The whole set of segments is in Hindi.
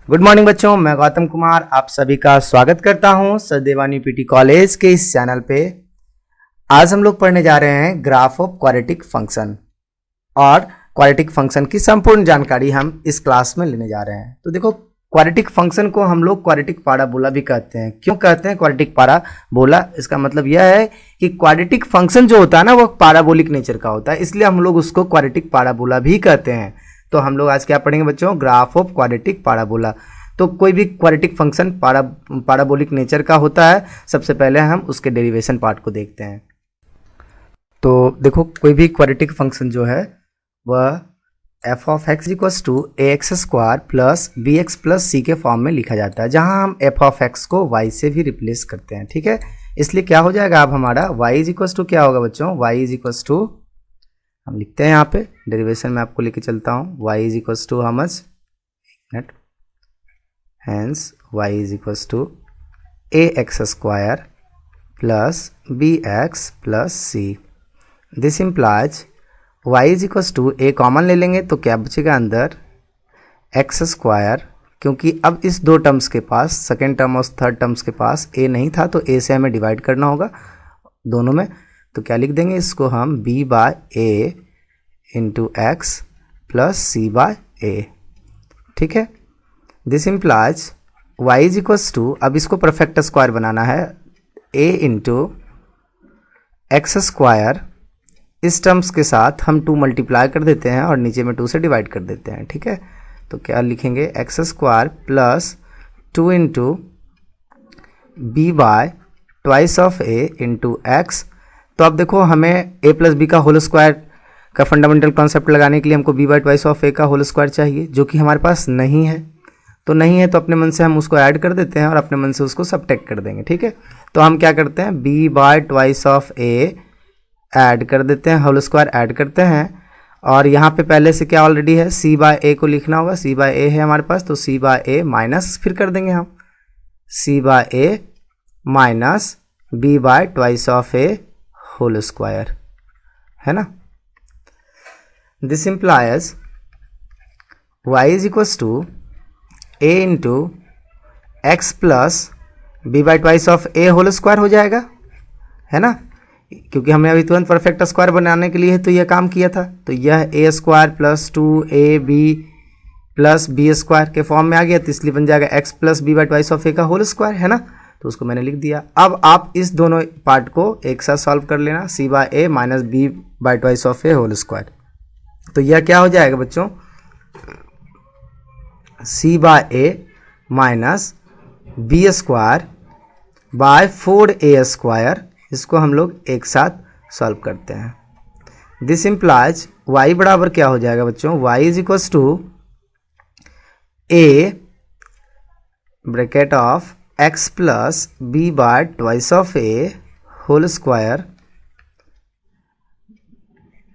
गुड मॉर्निंग बच्चों, मैं गौतम कुमार आप सभी का स्वागत करता हूं सचदेवानी पीटी कॉलेज के इस चैनल पे। आज हम लोग पढ़ने जा रहे हैं ग्राफ ऑफ क्वाड्रेटिक फंक्शन और क्वाड्रेटिक फंक्शन की संपूर्ण जानकारी हम इस क्लास में लेने जा रहे हैं। तो देखो, क्वाड्रेटिक फंक्शन को हम लोग क्वाड्रेटिक पाराबोला भी कहते हैं। क्यों कहते हैं क्वाड्रेटिक पाराबोला? इसका मतलब यह है कि क्वाड्रेटिक फंक्शन जो होता है ना, वो पाराबोलिक नेचर का होता है, इसलिए हम लोग उसको क्वाड्रेटिक पाराबोला भी कहते हैं। तो हम लोग आज क्या पढ़ेंगे बच्चों? Graph of quadratic parabola. तो कोई भी क्वाड्रेटिक फंक्शन पाराबोलिक नेचर का होता है। सबसे पहले हम उसके डेरिवेशन पार्ट को देखते हैं। तो देखो, कोई भी क्वाड्रेटिक फंक्शन जो है वह f of x equals to a x square plus b x plus c के फॉर्म में लिखा जाता है, जहां हम एफ ऑफ एक्स को वाई से भी रिप्लेस करते हैं। ठीक है, इसलिए क्या हो जाएगा अब हमारा वाई इज इक्वल्स टू क्या होगा बच्चों? वाई इज इक्वल्स टू, हम लिखते हैं यहाँ पे डेरिवेशन में, आपको लेके चलता हूँ। Y is equals to how much? Minute. Hence y is equals to ax square plus bx plus c. This implies y is equals to a common ले लेंगे तो क्या बचेगा अंदर? x स्क्वायर, क्योंकि अब इस दो टर्म्स के पास, सेकेंड टर्म और थर्ड टर्म्स के पास a नहीं था, तो a से हमें डिवाइड करना होगा दोनों में। तो क्या लिख देंगे इसको हम? b by a into x plus c by a। ठीक है, this implies y is equals to, अब इसको परफेक्ट स्क्वायर बनाना है, a इंटू एक्स स्क्वायर, इस टर्म्स के साथ हम 2 मल्टीप्लाई कर देते हैं और नीचे में 2 से डिवाइड कर देते हैं। ठीक है, तो क्या लिखेंगे? X square plus 2 into b by twice of a into x. तो अब देखो, हमें a प्लस बी का होल स्क्वायर का फंडामेंटल कॉन्सेप्ट लगाने के लिए हमको b by twice of a का होल स्क्वायर चाहिए, जो कि हमारे पास नहीं है। तो नहीं है तो अपने मन से हम उसको ऐड कर देते हैं और अपने मन से उसको सबट्रैक्ट कर देंगे। ठीक है, तो हम क्या करते हैं? b by twice of a add कर देते हैं, होल स्क्वायर ऐड करते हैं, और यहाँ पे पहले से क्या ऑलरेडी है? c बाय a को लिखना होगा, c बाय a है हमारे पास, तो c बाय a माइनस फिर कर देंगे हम c by a minus b by twice of a whole square, है ना। This implies y is equals to a into x plus b by twice of a whole square हो जाएगा, है ना, क्योंकि हमने अभी तुरंत परफेक्ट स्क्वायर बनाने के लिए तो यह काम किया था। तो यह a square plus 2ab plus b square के फॉर्म में आ गया, तो इसलिए बन जाएगा x plus b by twice of a का होल स्क्वायर, है ना। तो उसको मैंने लिख दिया। अब आप इस दोनों पार्ट को एक साथ सॉल्व कर लेना, c by a minus b by twice of a whole square. तो यह क्या हो जाएगा बच्चों? c by a minus b square by 4a square, इसको हम लोग एक साथ सॉल्व करते हैं। दिस इम्प्लाइज y बराबर क्या हो जाएगा बच्चों? y is equals to a bracket of x plus b by twice of a whole square,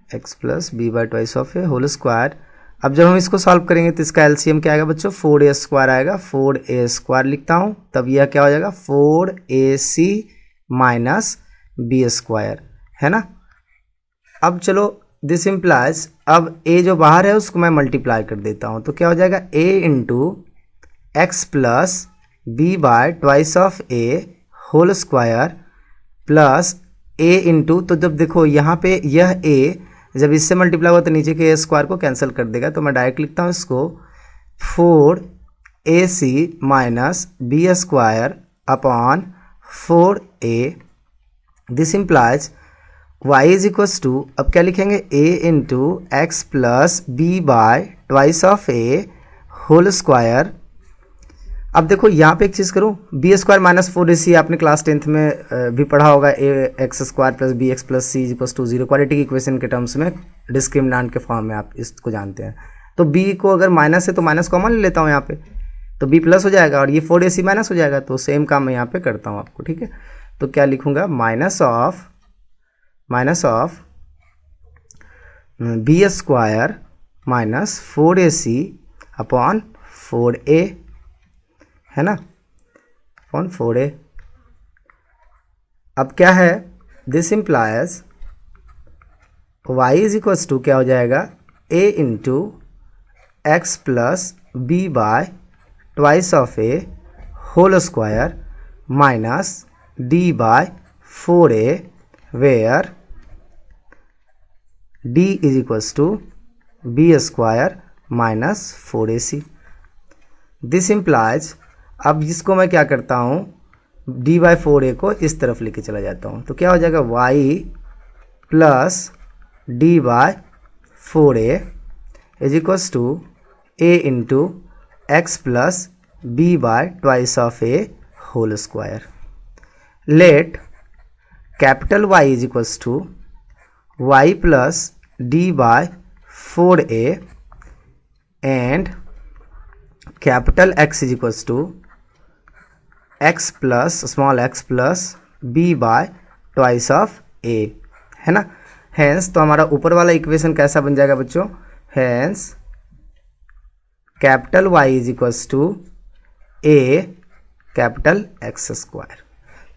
x plus b by twice of a whole square. अब जब हम इसको सॉल्व करेंगे तो इसका एलसीएम क्या आएगा बच्चों? 4a स्क्वायर आएगा, 4a स्क्वायर लिखता हूँ, तब यह क्या हो जाएगा? 4ac माइनस बी स्क्वायर, है ना। अब चलो, दिस इम्प्लाइज, अब a जो बाहर है उसको मैं मल्टीप्लाई कर देता हूँ, तो क्या हो जाएगा? a into x plus b by twice of a whole square plus a into, तो जब देखो यहाँ पे यह a जब इससे मल्टीप्लाई हुआ तो नीचे के a स्क्वायर को कैंसिल कर देगा, तो मैं डायरेक्ट लिखता हूँ इसको 4ac minus b square upon 4a। This implies y is equals to, अब क्या लिखेंगे? a into x plus b by twice of a whole square. अब देखो यहाँ पे एक चीज़ करूँ, बी स्क्वायर माइनस 4ac आपने क्लास 10th में भी पढ़ा होगा, a x square plus b x plus c equals to 0 quadratic equation के टर्म्स में, डिस्क्रिमिनेंट के फॉर्म में आप इसको जानते हैं। तो b को अगर माइनस है तो माइनस कॉमन ले लेता हूँ यहाँ पे, तो b प्लस हो जाएगा और ये 4ac माइनस हो जाएगा, तो सेम काम मैं यहाँ पे करता हूँ आपको। ठीक है, तो क्या लिखूँगा? Minus of b square minus 4ac upon 4a, है ना, अपॉन 4a। अब क्या है? This implies y is equals to क्या हो जाएगा? a into x plus b by twice of a whole square minus d by 4a where d is equals to b square minus 4ac। This implies, अब इसको मैं क्या करता हूँ, d बाय 4a को इस तरफ लेके चला जाता हूँ, तो क्या हो जाएगा y plus d by 4a is equals to a into x plus b by twice of a whole square. Let capital Y is equals to y plus d by 4a and capital X is equals to x plus small x plus b by twice of a, है ना। हैंस तो हमारा ऊपर वाला इक्वेशन कैसा बन जाएगा बच्चों, hence capital Y is equals to a capital X square.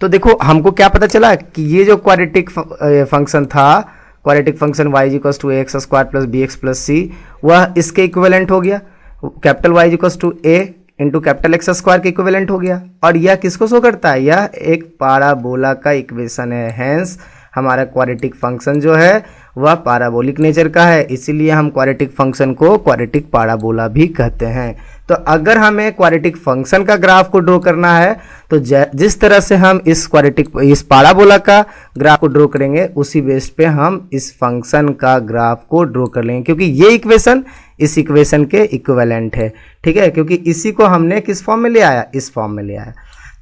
तो देखो हमको क्या पता चला कि ये जो क्वाड्रेटिक फंक्शन था, quadratic function y equals to ax square plus b x plus c, वह इसके इक्विवेलेंट हो गया, capital Y equals to a into capital X square के इक्विवेलेंट हो गया। और यह किसको शो करता है, यह एक पाराबोला का इक्वेशन है। हैंस हमारा क्वाड्रेटिक फंक्शन जो है वह पाराबोलिक नेचर का है, इसीलिए हम क्वाड्रेटिक फंक्शन को क्वाड्रेटिक पाराबोला भी कहते हैं। तो अगर हमें क्वाड्रेटिक फंक्शन का ग्राफ को ड्रॉ करना है तो जिस तरह से हम इस पाराबोला का ग्राफ को ड्रॉ करेंगे उसी बेस पे हम इस फंक्शन का ग्राफ को ड्रॉ कर लेंगे, क्योंकि ये इक्वेशन इस इक्वेशन के इक्विवेलेंट है, ठीक है, क्योंकि इसी को हमने किस फॉर्म में ले आया, इस फॉर्म में ले आया।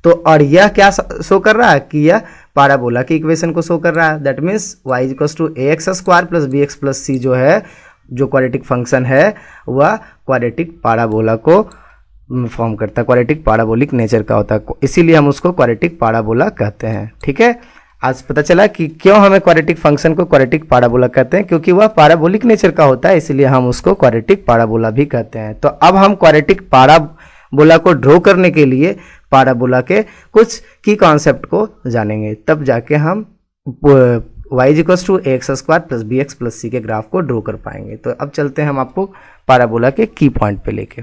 तो और यह क्या शो कर रहा है कि यह पाराबोला की इक्वेशन को शो कर रहा है। That means y equals to a x square plus b x plus c जो है, जो क्वाड्रेटिक फंक्शन है, वह क्वाड्रेटिक पाराबोला को फॉर्म करता है, क्वाड्रेटिक पाराबोलिक नेचर का होता है, इसीलिए हम उसको क्वाड्रेटिक पाराबोला कहते हैं। ठीक है, आज पता चला कि क्यों हमें क्वाड्रेटिक फंक्शन को क्वाड्रेटिक पाराबोला कहते हैं, क्योंकि वह पाराबोलिक नेचर का होता है, इसलिए हम उसको क्वाड्रेटिक पाराबोला भी कहते हैं। तो अब हम क्वाड्रेटिक पाराबोला को ड्रॉ करने के लिए पाराबोला के कुछ की कॉन्सेप्ट को जानेंगे, तब जाके हम y equals to x square plus b x plus c के ग्राफ को ड्रॉ कर पाएंगे। तो अब चलते हैं हम आपको पाराबोला के की पॉइंट पे लेके।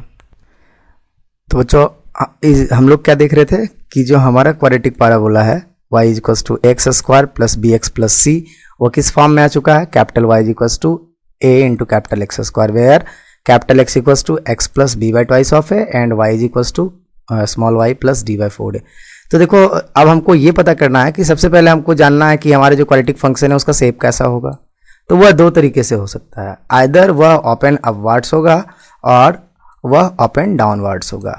तो बच्चों हम लोग क्या देख रहे थे कि जो हमारा क्वाड्रेटिक पाराबोला है y equals to x square plus b x plus c, वो किस फॉर्म में आ चुका है, capital Y equals to a into capital X square, where capital X equals to x plus b by twice of a and y equals to small y plus d by 4a। तो देखो अब हमको ये पता करना है कि सबसे पहले हमको जानना है कि हमारे जो क्वाड्रेटिक फंक्शन है उसका शेप कैसा होगा। तो वह दो तरीके से हो सकता है, आइदर वह ओपन अपवर्ड्स होगा और वह ओपन डाउनवर्ड्स होगा।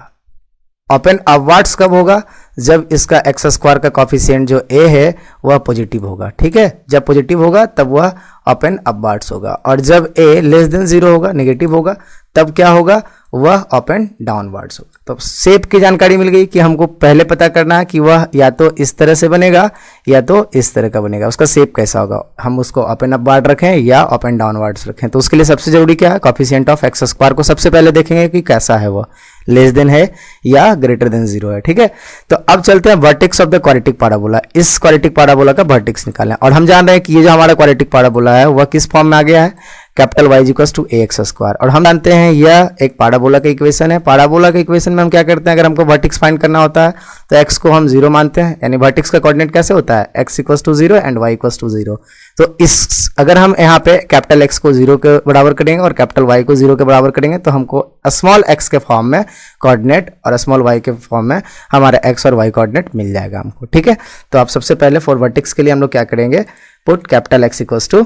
ओपन अपवर्ड्स कब होगा, जब इसका एक्स स्क्वायर का कॉफिशिएंट जो a है वह पॉजिटिव होगा। ठीक है, जब पॉजिटिव होगा तब वह ओपन अपवर्ड्स होगा, और जब a लेस देन 0 होगा, नेगेटिव होगा, तब क्या होगा, वह ओपन डाउनवर्ड्स होगा। तो शेप की जानकारी मिल गई कि हमको पहले पता करना है कि वह या तो इस तरह से बनेगा या तो इस तरह का बनेगा, उसका शेप कैसा होगा, हम उसको ओपन अपवर्ड रखें या ओपन डाउनवर्ड्स रखें। तो उसके लिए सबसे जरूरी क्या है, कॉफिशिएंट ऑफ एक्स स्क्वायर को सबसे पहले देखेंगे कि कैसा है, वह लेस देन है या ग्रेटर देन 0 है। ठीक है, तो अब चलते हैं vertex of the quadratic parabola. इस क्वाड्रेटिक पाराबोला का वर्टेक्स निकालें, और हम जान रहे हैं कि ये जो हमारा क्वाड्रेटिक पाराबोला है वह किस फॉर्म में आ गया है, capital Y equals to a x square. और हम जानते हैं यह एक पाराबोला का इक्वेशन है। पाराबोला के इक्वेशन में हम क्या करते हैं, अगर हमको वर्टेक्स फाइंड करना होता है तो x को हम 0 मानते हैं, यानी वर्टेक्स का कोऑर्डिनेट कैसे होता है, x equals to 0 and y equals to 0। तो इस अगर हम यहाँ पे कैपिटल X को 0 के बराबर करेंगे और कैपिटल Y को 0 के बराबर करेंगे तो हमको स्मॉल x के फॉर्म में कोऑर्डिनेट और स्मॉल y के फॉर्म में हमारा x और y कोऑर्डिनेट मिल जाएगा हमको। ठीक है, तो आप सबसे पहले फॉर वर्टेक्स के लिए हम लोग क्या करेंगे, put capital X equals to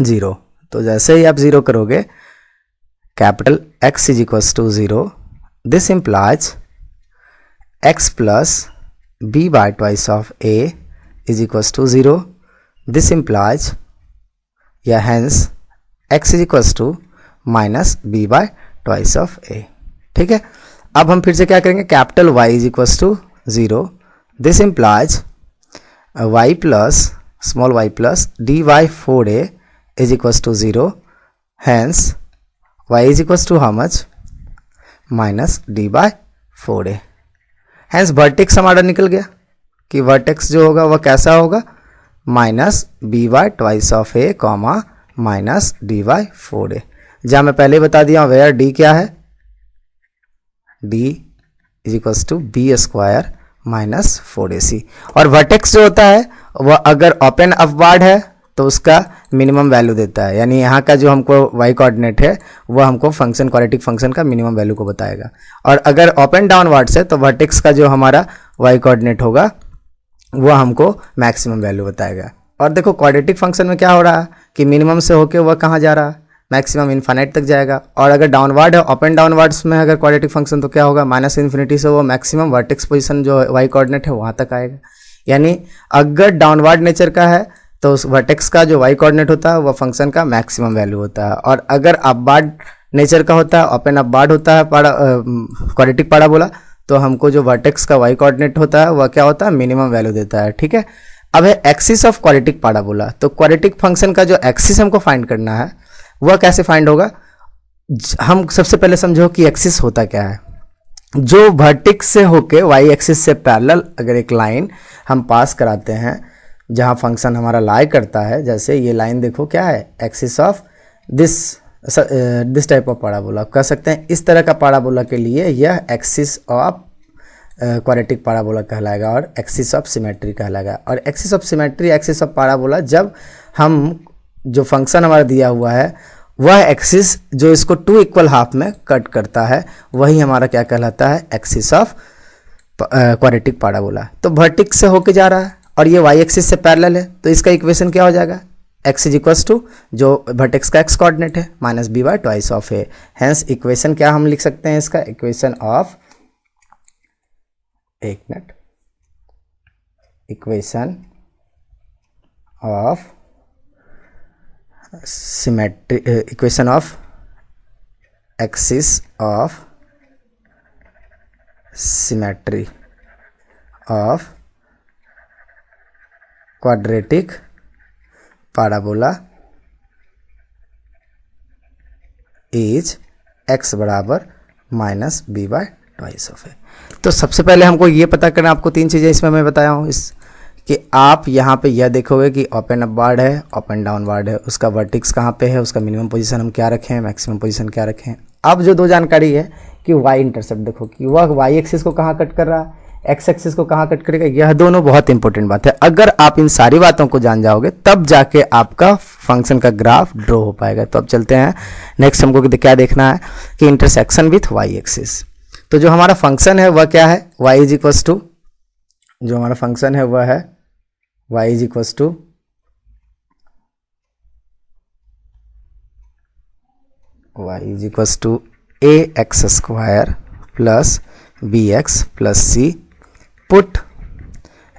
0। तो जैसे ही आप 0 करोगे, capital X is equals to 0, this implies x plus b by twice of a is equals to 0। This implies या hence x is equals to minus b by twice of a। ठीक है, अब हम फिर से क्या करेंगे, capital Y is equals to 0, this implies y plus small y plus dy 4a is equals to 0, hence y is equals to how much, minus d by 4a। hence vertex हमारा निकल गया कि vertex जो होगा वह कैसा होगा, minus b by twice of a comma minus d by 4a। जहाँ मैं पहले बता दिया वेयर d क्या है, d is equals to b square minus 4ac। और वर्टेक्स जो होता है वह अगर ओपन अपवार्ड है तो उसका मिनिमम वैल्यू देता है, यानी यहाँ का जो हमको y कोऑर्डिनेट है वह हमको फंक्शन क्वाड्रेटिक फंक्शन का मिनिमम वैल्यू को बताएगा। और अगर ओपन डाउनवर्ड्स है तो वर्टेक्स का जो हमारा y कोऑर्डिनेट होगा वह हमको मैक्सिमम वैल्यू बताएगा। और देखो क्वाड्रेटिक फंक्शन में क्या हो रहा है कि मिनिमम से होके वह कहाँ जा रहा है, मैक्सिमम इन्फाइनाइट तक जाएगा। और अगर डाउनवर्ड है ओपन डाउनवर्ड्स में अगर क्वाड्रेटिक फंक्शन तो क्या होगा, माइनस इन्फिनिटी से वो मैक्सिमम वर्टेक्स पोजीशन जो y कोऑर्डिनेट है वहाँ तक आएगा। यानी अगर डाउनवर्ड नेचर का है तो उस वर्टेक्स का जो y कोऑर्डिनेट होता है वह फंक्शन का मैक्सिमम वैल्यू होता है। और अगर अपवार्ड नेचर का होता है, ओपन अपवार्ड होता है क्वाड्रेटिक पैराबोला, तो हमको जो वर्टेक्स का y कोऑर्डिनेट होता है वह क्या होता है, मिनिमम वैल्यू देता है। ठीक है, अब है एक्सिस ऑफ क्वाड्रेटिक पैराबोला। तो क्वाड्रेटिक फंक्शन का जो एक्सिस हमको फाइंड करना है वह कैसे फाइंड होगा, हम सबसे पहले समझो कि एक्सिस होता क्या है। जो वर्टेक्स से होके y एक्सिस से पैरेलल अगर एक लाइन हम पास कराते हैं जहां फंक्शन हमारा लाई करता है, जैसे ये लाइन देखो क्या है, axis of this type of parabola कह सकते हैं। इस तरह का पैराबोला के लिए यह एक्सिस ऑफ क्वाड्रेटिक पैराबोला कहलाएगा और एक्सिस ऑफ सिमेट्री कहलाएगा। और axis of symmetry, axis of parabola, जब हम जो फंक्शन हमारा दिया हुआ है वह एक्सिस जो इसको 2 इक्वल हाफ में कट करता है वही हमारा क्या कहलाता है, एक्सिस ऑफ क्वाड्रेटिक पैराबोला। तो वर्टेक्स से होके जा रहा है और ये y एक्सिस से पैरेलल है, तो इसका इक्वेशन क्या हो जाएगा, x इज इक्वल्स टू जो वर्टेक्स का x कोऑर्डिनेट है minus b by twice of a. Hence equation क्या हम लिख सकते हैं, इसका इक्वेशन ऑफ, एक मिनट, equation of symmetry, equation of axis of symmetry of quadratic parabola is x बराबर minus b by twice of a. तो सबसे पहले हमको ये पता करना, आपको 3 चीज़ें इसमें मैं बताया हूँ इस कि आप यहाँ पे यह देखोगे कि ओपन अपवार्ड है, ओपन डाउनवर्ड है, उसका वर्टेक्स कहाँ पे है, उसका मिनिमम पोजीशन हम क्या रखें, मैक्सिमम पोजीशन क्या रखें। अब जो 2 जानकारी है कि y इंटरसेप्ट देखो कि वह y एक्सिस को कहाँ कट कर रहा है, x एक्सिस को कहाँ कट करेगा, यह दोनों बहुत इंपॉर्टेंट बात है। अगर आप इन सारी बातों को जान जाओगे तब जाके आपका फंक्शन का ग्राफ ड्रॉ हो पाएगा। तो अब चलते हैं नेक्स्ट, हमको क्या देखना है कि इंटरसेक्शन विथ y एक्सिस। तो जो हमारा फंक्शन है वह क्या है, y इज इक्वल्स टू, जो हमारा फंक्शन है वह है y is equals to a x square plus b x plus c, put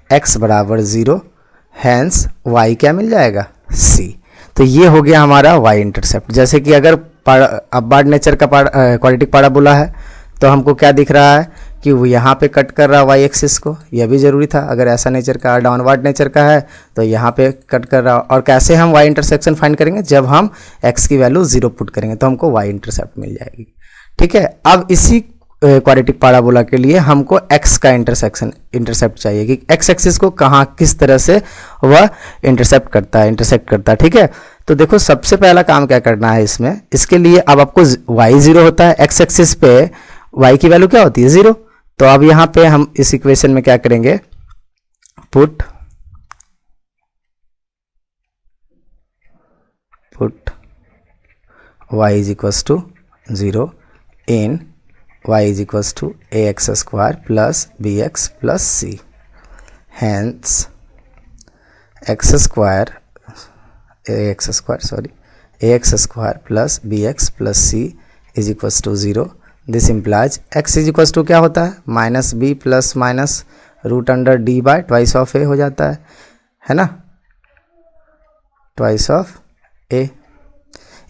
x बराबर 0, हैंस y क्या मिल जाएगा, c। तो ये हो गया हमारा y इंटरसेप्ट। जैसे कि अगर अपवार्ड नेचर का क्वाड्रेटिक पैराबोला है तो हमको क्या दिख रहा है कि वो यहाँ पे कट कर रहा है y एक्सिस को, यह भी ज़रूरी था। अगर ऐसा नेचर का, डाउनवर्ड नेचर का है तो यहाँ पे कट कर रहा है। और कैसे हम y इंटरसेक्शन फाइंड करेंगे, जब हम x की वैल्यू 0 पुट करेंगे तो हमको y इंटरसेप्ट मिल जाएगी। ठीक है, अब इसी क्वाड्रेटिक पैराबोला के लिए हमको x का इंटरसेप्ट चाहिए कि x एक्सिस को कहाँ किस तरह से वह इंटरसेक्ट करता है। ठीक है, तो देखो सबसे पहला काम क्या करना है इसमें, इसके लिए अब आपको y 0 होता है, x एक्सिस पे y की वैल्यू क्या होती है, 0। तो अब यहाँ पे हम इस इक्वेशन में क्या करेंगे, put y is equals to 0 in y is equals to a x square plus b x plus c, hence x square a x square plus b x plus c is equals to 0। This implies x is equals to क्या होता है, minus b plus minus root under d by twice of a हो जाता है ना, ट्वाइस ऑफ ए।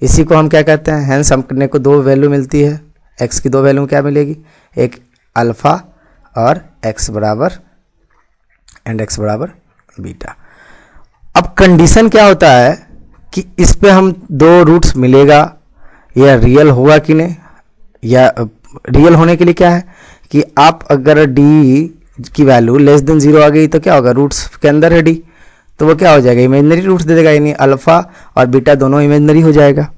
इसी को हम क्या कहते हैं, हैंस हमने को 2 वैल्यू मिलती है, x की 2 वैल्यू क्या मिलेगी, एक अल्फ़ा और x बराबर बीटा। अब कंडीशन क्या होता है कि इस पे हम 2 रूट्स मिलेगा या रियल होगा कि नहीं, या रियल होने के लिए क्या है कि आप अगर d की वैल्यू लेस देन 0 आ गई तो क्या होगा, रूट्स के अंदर है d, तो वो क्या हो जाएगा, इमेजनरी रूट्स दे देगा, यानी अल्फ़ा और बीटा दोनों इमेजनरी हो जाएगा।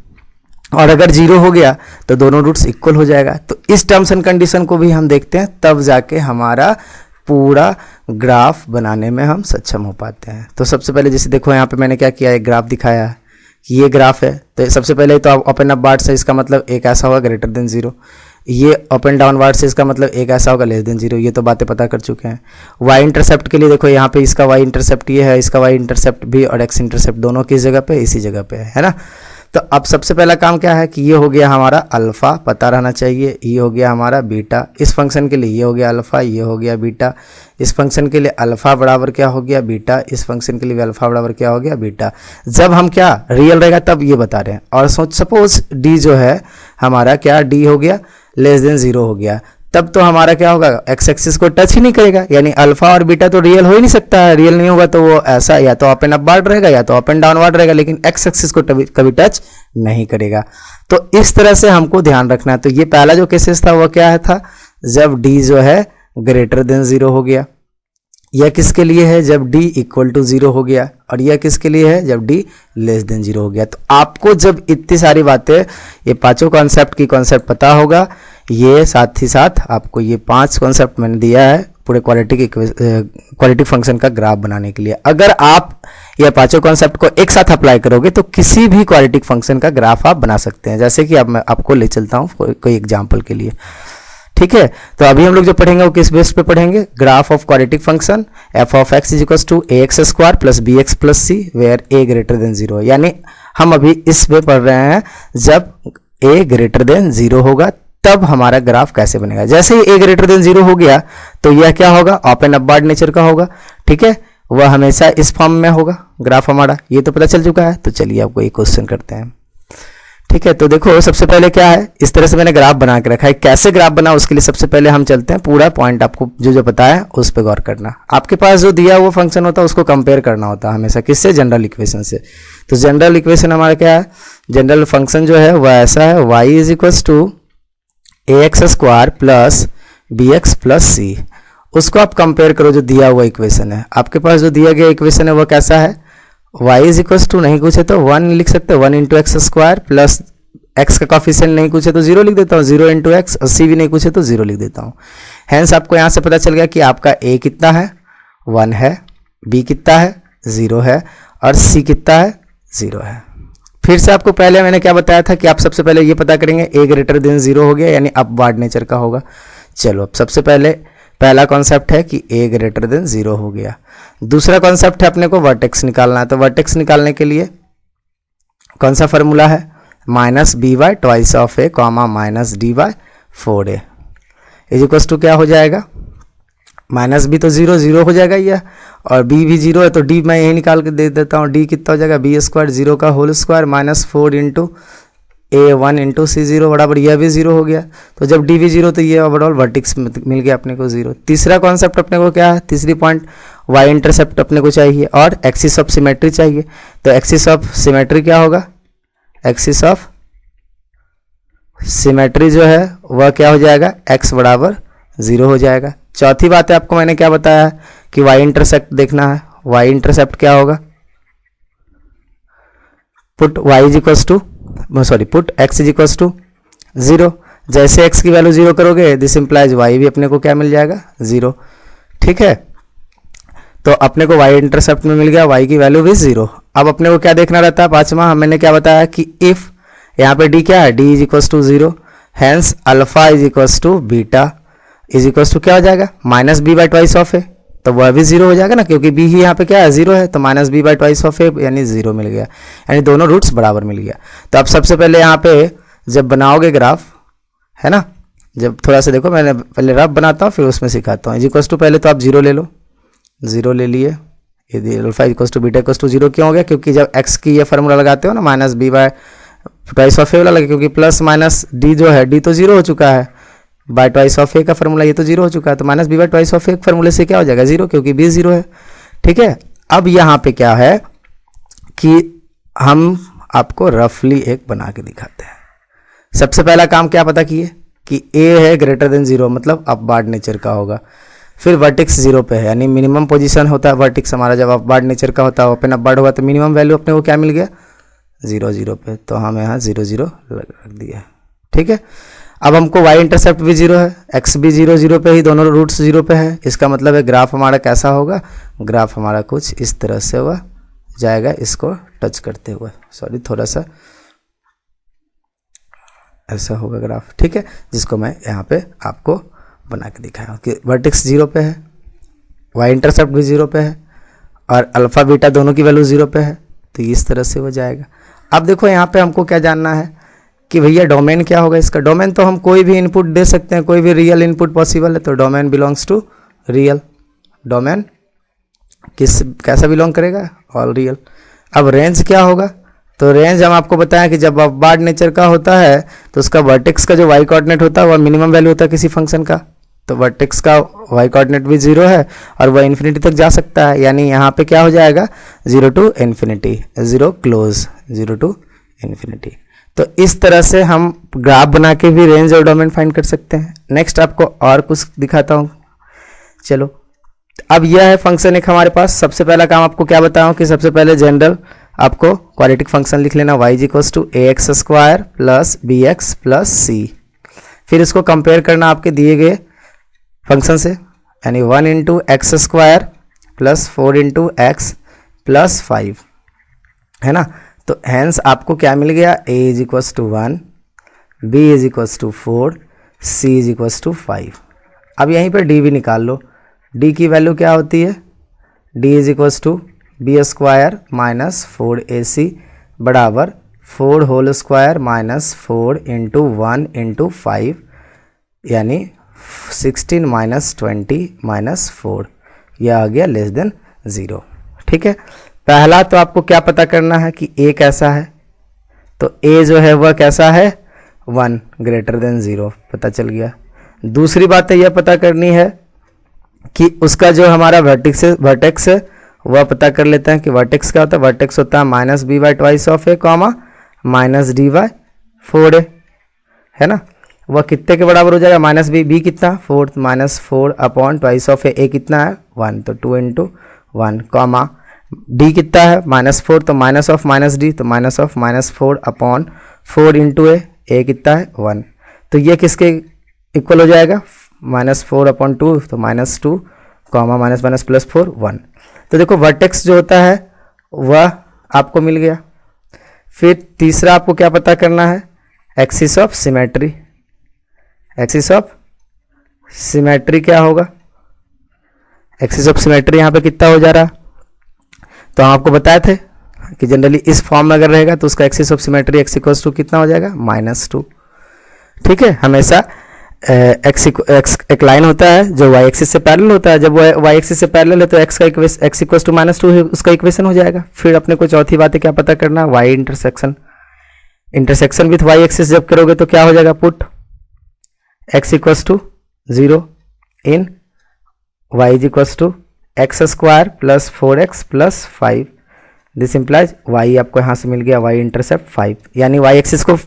और अगर 0 हो गया तो दोनों रूट्स इक्वल हो जाएगा। तो इस टर्म्स एंड कंडीशन को भी हम देखते हैं, तब जाके हमारा पूरा ग्राफ बनाने में हम सक्षम हो पाते हैं। तो सबसे पहले जैसे देखो यहाँ पे मैंने क्या किया, एक ग्राफ दिखाया है कि ये ग्राफ है। तो सबसे पहले तो आप ओपन अप बार्ड से इसका मतलब एक ऐसा होगा ग्रेटर देन 0, ये अप एंड डाउन वार्ड से इसका मतलब एक ऐसा होगा लेस देन 0। ये तो बातें पता कर चुके हैं। वाई इंटरसेप्ट के लिए देखो यहाँ पे इसका वाई इंटरसेप्ट ये है, इसका वाई इंटरसेप्ट भी और एक्स इंटरसेप्ट दोनों किस जगह पे, इसी जगह पे है ना। तो अब सबसे पहला काम क्या है कि ये हो गया हमारा अल्फा पता रहना चाहिए, ये हो गया हमारा बीटा। इस फंक्शन के लिए ये हो गया अल्फा, ये हो गया बीटा। इस फंक्शन के लिए अल्फा बराबर क्या हो गया, बीटा। इस फंक्शन के लिए भी अल्फा बराबर क्या हो गया, बीटा। जब हम क्या रियल रहेगा तब ये बता रहे हैं। और सपोज डी जो है हमारा क्या, डी हो गया लेस देन 0 हो गया, तब तो हमारा क्या होगा, एक्स एक्सिस को टच ही नहीं करेगा, यानी अल्फा और बीटा तो रियल हो ही नहीं सकता है। रियल नहीं होगा तो वो ऐसा या तो अप एंड अप वार्ड रहेगा या तो अप एंड डाउन वार्ड रहेगा, लेकिन एक्स एक्सिस को कभी टच नहीं करेगा। तो इस तरह से हमको ध्यान रखना है। तो ये पहला जो केसेस था वो क्या था, जब डी जो है ग्रेटर देन 0 हो गया। यह किसके लिए है, जब डी इक्वल टू 0 हो गया। और यह किसके लिए है, जब डी लेस देन 0 हो गया। तो आपको जब इतनी सारी बातें, ये पांचों कॉन्सेप्ट की कॉन्सेप्ट पता होगा, ये साथ ही साथ आपको ये 5 कॉन्सेप्ट मैंने दिया है पूरे क्वाड्रेटिक फंक्शन का ग्राफ बनाने के लिए। अगर आप ये पांचों कॉन्सेप्ट को एक साथ अप्लाई करोगे तो किसी भी क्वाड्रेटिक फंक्शन का ग्राफ आप बना सकते हैं। जैसे कि अब मैं आपको ले चलता हूँ कोई एग्जाम्पल के लिए, ठीक है। तो अभी हम लोग जो पढ़ेंगे वो किस बेस पे पढ़ेंगे, graph of quadratic function f of x is equal to a x square plus b x plus c where a greater than 0। यानी हम अभी इस पे पढ़ रहे हैं जब ए ग्रेटर देन 0 होगा तब हमारा ग्राफ कैसे बनेगा। जैसे ही ए ग्रेटर देन 0 हो गया तो यह क्या होगा, ओपन अप बार्ड नेचर का होगा, ठीक है। वह हमेशा इस फॉर्म में होगा ग्राफ हमारा, ये तो पता चल चुका है। तो चलिए आपको एक क्वेश्चन करते हैं, ठीक है। तो देखो सबसे पहले क्या है, इस तरह से मैंने ग्राफ बना के रखा है। कैसे ग्राफ बना उसके लिए सबसे पहले हम चलते हैं, पूरा पॉइंट आपको जो पता है उस पर गौर करना। आपके पास जो दिया वो फंक्शन होता है उसको कंपेयर करना होता है हमेशा, किससे, जनरल इक्वेशन से। तो जनरल इक्वेशन हमारा क्या है, जनरल फंक्शन जो है वह ऐसा है, y is equal to a x square plus b x plus c. उसको आप कंपेयर करो जो दिया हुआ इक्वेशन है। आपके पास जो दिया गया इक्वेशन है वो कैसा है, y इज इक्वल टू नहीं कुछ है तो 1 लिख सकते हैं, 1 into x square plus x का कॉफिशिएंट नहीं कुछ है तो 0 लिख देता हूँ, 0 इंटू एक्स, और c भी नहीं कुछ है तो 0 लिख देता हूँ। हैंस आपको यहाँ से पता चल गया कि आपका a कितना है, 1 है, b कितना है, 0 है, और c कितना है, 0 है। फिर से आपको पहले मैंने क्या बताया था कि आप सबसे पहले ये पता करेंगे a ग्रेटर देन 0 हो गया यानी अपवार्ड नेचर का होगा। चलो अब सबसे पहला कॉन्सेप्ट है कि a ग्रेटर देन 0 हो गया। दूसरा कॉन्सेप्ट है अपने को वर्टेक्स निकालना है। तो वर्टेक्स निकालने के लिए कौन सा फॉर्मूला है, minus b by twice of a comma minus d by 4a is equal to क्या हो जाएगा, माइनस बी तो 0 हो जाएगा ये, और b भी 0 है तो d मैं यही निकाल के दे देता हूँ, d कितना हो जाएगा, बी स्क्वायर 0 का whole square minus 4 into a1 into c 0 बराबर यह भी 0 हो गया। तो जब d भी 0 तो ये ओवरऑल वर्टिक्स मिल गया अपने को 0। तीसरा कॉन्सेप्ट अपने को क्या है, तीसरी पॉइंट y इंटरसेप्ट अपने को चाहिए और एक्सिस ऑफ सिमेट्री चाहिए। तो एक्सिस ऑफ सिमेट्री क्या होगा, एक्सिस ऑफ सिमेट्री जो है वह क्या हो जाएगा, x बराबर 0 हो जाएगा। चौथी बात है आपको मैंने क्या बताया है कि y इंटरसेप्ट देखना है। y इंटरसेप्ट क्या होगा, put y is equal to put x is equal to 0। जैसे x की वैल्यू 0 करोगे दिस इंप्लाइज y भी अपने को क्या मिल जाएगा, 0, ठीक है। तो अपने को y इंटरसेप्ट में मिल गया, y की वैल्यू भी 0। अब अपने को क्या देखना रहता है, पांचवा मैंने क्या बताया कि इफ यहाँ पे d क्या है, d is equal to 0, hence alpha is equal to beta is equal to क्या हो जाएगा, minus b by twice of a. तो वह भी 0 हो जाएगा ना, क्योंकि b ही यहाँ पे क्या है, 0 है, तो minus b by twice of a यानी 0 मिल गया, यानी दोनों रूट्स बराबर मिल गया। तो अब सबसे पहले यहाँ पे जब बनाओगे ग्राफ है ना, जब थोड़ा सा देखो मैंने पहले रफ बनाता हूँ फिर उसमें सिखाता हूँ। इज इक्वल टू पहले तो आप 0 ले लो, 0 ले लिए, यदि alpha equal to beta equal to 0 क्यों हो गया, क्योंकि जब x की ये फार्मूला लगाते हो ना minus b by twice of a वाला लगे, क्योंकि प्लस माइनस d जो है, d तो 0 हो चुका है, बाय ट्वाइस ऑफ ए का फार्मूला ये तो 0 हो चुका है, तो minus b by twice of a फार्मूले से क्या हो जाएगा, 0, क्योंकि b 0 है, ठीक है। अब यहाँ पे क्या है कि हम आपको रफली एक बना के दिखाते हैं। सबसे पहला काम क्या पता किए कि a है ग्रेटर देन 0 मतलब अपवार्ड नेचर का होगा। फिर वर्टेक्स 0 पे है, यानी मिनिमम पोजीशन होता है वर्टेक्स हमारा जब अपवार्ड नेचर का होता है, ओपन अपवार्ड होगा तो मिनिमम वैल्यू अपने को क्या मिल गया, 0 0 पे, तो हम यहाँ 0 0 रख दिया। ठीक है, अब हमको y इंटरसेप्ट भी 0 है, x भी 0 0 पे ही, दोनों रूट्स 0 पे है। इसका मतलब है ग्राफ हमारा कैसा होगा, ग्राफ हमारा कुछ इस तरह से हुआ जाएगा, इसको टच करते हुए, सॉरी थोड़ा सा ऐसा होगा ग्राफ। ठीक है, जिसको मैं यहाँ पे आपको बना के दिखाया कि वर्टेक्स 0 पे है, y इंटरसेप्ट भी 0 पे है और अल्फा बीटा दोनों की वैल्यू 0 पे है, तो इस तरह से हो जाएगा। अब देखो यहाँ पे हमको क्या जानना है कि भैया डोमेन क्या होगा इसका। डोमेन तो हम कोई भी इनपुट दे सकते हैं, कोई भी रियल इनपुट पॉसिबल है, तो domain belongs to real. Domain कैसा बिलोंग करेगा, ऑल रियल। अब रेंज क्या होगा, तो रेंज हम आपको बताएं कि जब अपवार्ड नेचर का होता है तो उसका वर्टेक्स का जो वाई कोऑर्डिनेट होता है वह मिनिमम वैल्यू होता है किसी फंक्शन का, तो वर्टेक्स का वाई कोऑर्डिनेट भी 0 है और वह इन्फिनिटी तक जा सकता है, यानी यहाँ पे क्या हो जाएगा 0 to infinity, 0 close, 0 to infinity. तो इस तरह से हम ग्राफ बना के भी रेंज और डोमेन फाइंड कर सकते हैं। नेक्स्ट आपको और कुछ दिखाता हूँ। चलो, अब यह है फंक्शन एक हमारे पास। सबसे पहला काम आपको क्या बताऊँ कि सबसे पहले जनरल आपको क्वाड्रेटिक फंक्शन लिख लेना, y equals to ax square plus bx plus c। फिर इसको कंपेयर करना आपके दिए गए फंक्शन से, यानी 1 into x square plus 4 into x plus 5, है ना। तो हैंस आपको क्या मिल गया, a is equals to 1, b is equals to 4, c is equals to 5। अब यहीं पर d भी निकाल लो। d की वैल्यू क्या होती है, d is equals to b square minus 4ac बराबर 4 whole square minus 4 into 1 into 5, यानी 16 माइनस 20 माइनस 4, यह आ गया लेस देन 0। ठीक है, पहला तो आपको क्या पता करना है कि a कैसा है, तो a जो है वह कैसा है 1 ग्रेटर देन 0, पता चल गया। दूसरी बात यह पता करनी है कि उसका जो हमारा वर्टेक्स है वह पता कर लेते हैं कि वर्टेक्स क्या होता है। वर्टेक्स होता है minus b by twice of a comma minus d by 4a, है ना। वह कितने के बराबर हो जाएगा, माइनस बी कितना 4, माइनस 4 अपॉन ट्वाइस ऑफ ए कितना है 1, तो 2 इंटू 1 कॉमा डी कितना है माइनस 4, तो माइनस ऑफ माइनस डी, तो minus of minus 4 upon 4 into a कितना है 1, तो ये किसके इक्वल हो जाएगा माइनस 4 अपॉन 2, तो minus 2 comma minus minus plus 4 1। तो देखो वर्टेक्स जो होता है वह आपको मिल गया। फिर तीसरा आपको क्या पता करना है, axis of symmetry. Axis of symmetry क्या होगा, एक्सिस ऑफ सिमेट्री यहाँ पे कितना हो जा रहा, तो हम आपको बताए थे कि जनरली इस फॉर्म में अगर रहेगा तो उसका axis of symmetry x equals to कितना हो जाएगा -2। ठीक है, हमेशा एक्स एक लाइन होता है जो वाई एक्सिस से पैरेलल होता है, जब वो वाई एक्सिस से पैरेलल है तो एक्स का एक्स इक्वल्स टू -2 उसका इक्वेशन हो जाएगा। फिर अपने को चौथी बात है क्या पता करना, y intersection with y axis जब करोगे तो क्या हो जाएगा, put x equals to 0 in y is equals to x square plus 4x plus 5, this implies y आपको यहाँ से मिल गया वाई इंटरसेप्ट 5, यानी वाई एक्सिस को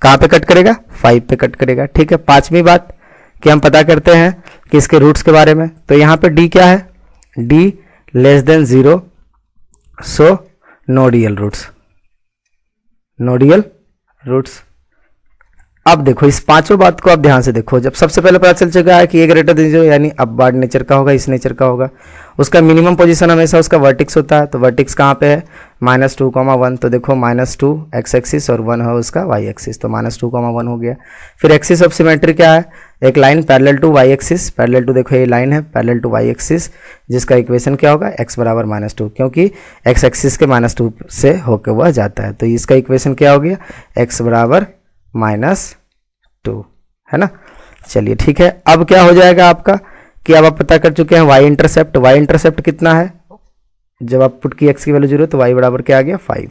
कहाँ पे कट करेगा 5 पे कट करेगा। ठीक है, पांचवी बात कि हम पता करते हैं कि इसके रूट्स के बारे में, तो यहाँ पे d क्या है, d less than 0, so no real roots. अब देखो इस पांचों बात को आप ध्यान से देखो, जब सबसे पहले पता चल चुका है कि ए ग्रेटर देन 0 यानी अपवार्ड नेचर का होगा, इस नेचर का होगा, उसका मिनिमम पोजीशन हमेशा उसका वर्टेक्स होता है, तो वर्टेक्स कहाँ पे है -2, 1, तो देखो -2 एक्स एक्सिस और 1 है उसका वाई एक्सिस, तो -2, 1 हो गया। फिर एक्सिस ऑफ सिमेट्री क्या है, एक line parallel to y axis, parallel to देखो ये लाइन है पैरेलल टू वाई एक्सिस, जिसका इक्वेशन क्या होगा x बराबर -2, क्योंकि x एक्सिस के -2 से होकर वह जाता है, तो इसका इक्वेशन क्या हो गया x बराबर -2, है ना। चलिए ठीक है, अब क्या हो जाएगा आपका कि अब आप पता कर चुके हैं वाई इंटरसेप्ट कितना है, जब आप पुट की x की वैल्यू 0 तो y बराबर क्या आ गया 5,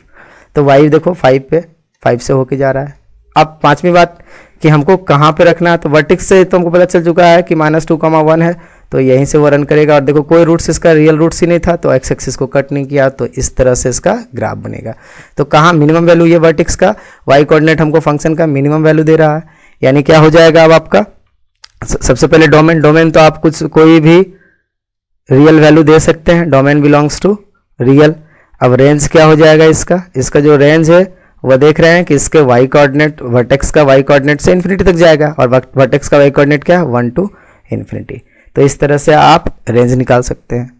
तो y देखो 5 से होके जा रहा है। अब पांचवी बात कि हमको कहाँ पे रखना है, तो वर्टेक्स से तो हमको पता चल चुका है कि -2, 1 है, तो यहीं से वो रन करेगा, और देखो कोई रूट्स इसका रियल रूट्स ही नहीं था, तो x एक्सिस को कट नहीं किया, तो इस तरह से इसका ग्राफ बनेगा। तो कहाँ मिनिमम वैल्यू, ये वर्टेक्स का y कोऑर्डिनेट हमको फंक्शन का मिनिमम वैल्यू दे रहा है, यानी क्या हो जाएगा अब आपका सबसे पहले डोमेन तो आप कुछ कोई भी रियल वैल्यू दे सकते हैं, डोमेन बिलोंग्स टू रियल। अब रेंज क्या हो जाएगा इसका जो रेंज है वह देख रहे हैं कि इसके वाई कोऑर्डिनेट, वर्टेक्स का वाई कोऑर्डिनेट से इन्फिनिटी तक जाएगा और वर्टेक्स का वाई कोऑर्डिनेट क्या है 1 to इन्फिनिटी। तो इस तरह से आप रेंज निकाल सकते हैं।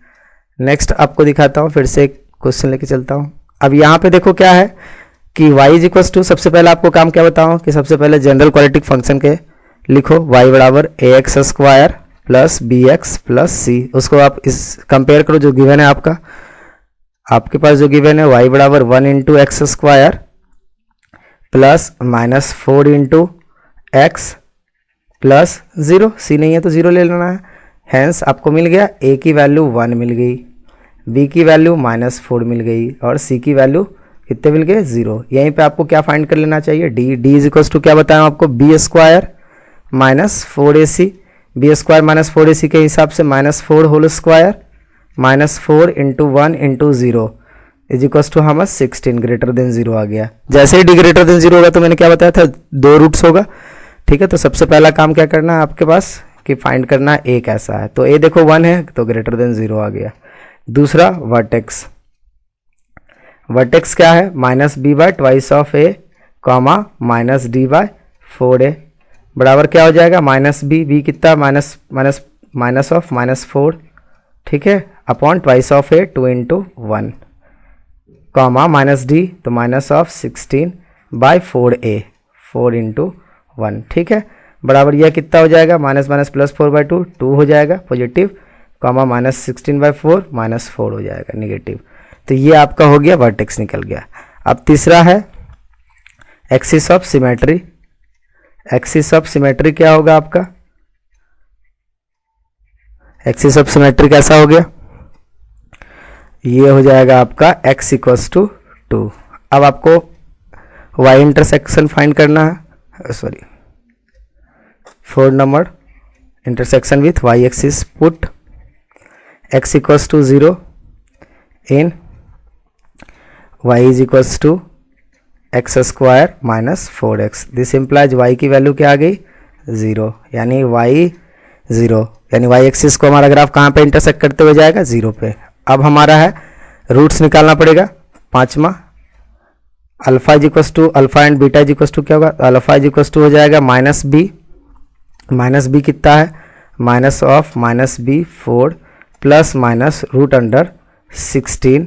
नेक्स्ट आपको दिखाता हूँ, फिर से एक क्वेश्चन लेके चलता हूँ। अब यहाँ पे देखो क्या है कि y इज इक्वल टू, सबसे पहले आपको काम क्या बताऊँ कि सबसे पहले जनरल क्वाड्रेटिक फंक्शन के लिखो y बराबर ax square plus b x plus c. उसको आप इस कंपेयर करो जो गिवन है आपके पास जो गिवन है y बराबर 1 into x square plus minus 4 into x plus 0, सी नहीं है तो 0 ले लेना है। हैंस आपको मिल गया a की वैल्यू 1 मिल गई, b की वैल्यू -4 मिल गई और c की वैल्यू कितने मिल गए 0। यहीं पे आपको क्या फाइंड कर लेना चाहिए, d इज इक्वल टू क्या बताया आपको, b square minus 4ac, b square minus 4ac के हिसाब से -4 whole square -4 into 1 into 0 is equal to हम 16 ग्रेटर देन 0 आ गया। जैसे ही d ग्रेटर देन 0 होगा तो मैंने क्या बताया था 2 रूट्स होगा, ठीक है। तो सबसे पहला काम क्या करना है आपके पास कि फाइंड करना a कैसा है, तो a देखो 1 है तो ग्रेटर देन 0 आ गया। दूसरा वर्टेक्स क्या है -b by twice of a comma -d by 4a बराबर क्या हो जाएगा -b कितना माइनस ऑफ -4, ठीक है, upon twice of a 2 into 1 comma -d तो minus of 16 by 4a 4 into 1, ठीक है, बराबर यह कितना हो जाएगा -+4/2 2 हो जाएगा पॉजिटिव कॉमा -16/4 -4 हो जाएगा निगेटिव। तो ये आपका हो गया वर्टेक्स निकल गया। अब तीसरा है axis of symmetry. Axis of symmetry क्या होगा आपका, एक्सिस ऑफ सिमेट्री कैसा हो गया, ये हो जाएगा आपका x इक्वल्स टू 2। अब आपको y इंटरसेक्शन फाइंड करना है, sorry 4 number intersection with y axis, put x equals to 0 in y is equals to x square minus 4x। This implies y की वैल्यू क्या आ गई 0, यानी y 0, यानी y एक्सिस को हमारा ग्राफ कहाँ पे इंटरसेक्ट करते हुए जाएगा 0 पे। अब हमारा है रूट्स निकालना पड़ेगा। पांचवा alpha is equals to, alpha and beta is equals to क्या होगा, अल्फा इज इक्वल्स टू हो जाएगा माइनस बी कितना है minus of -b4 plus minus root under 16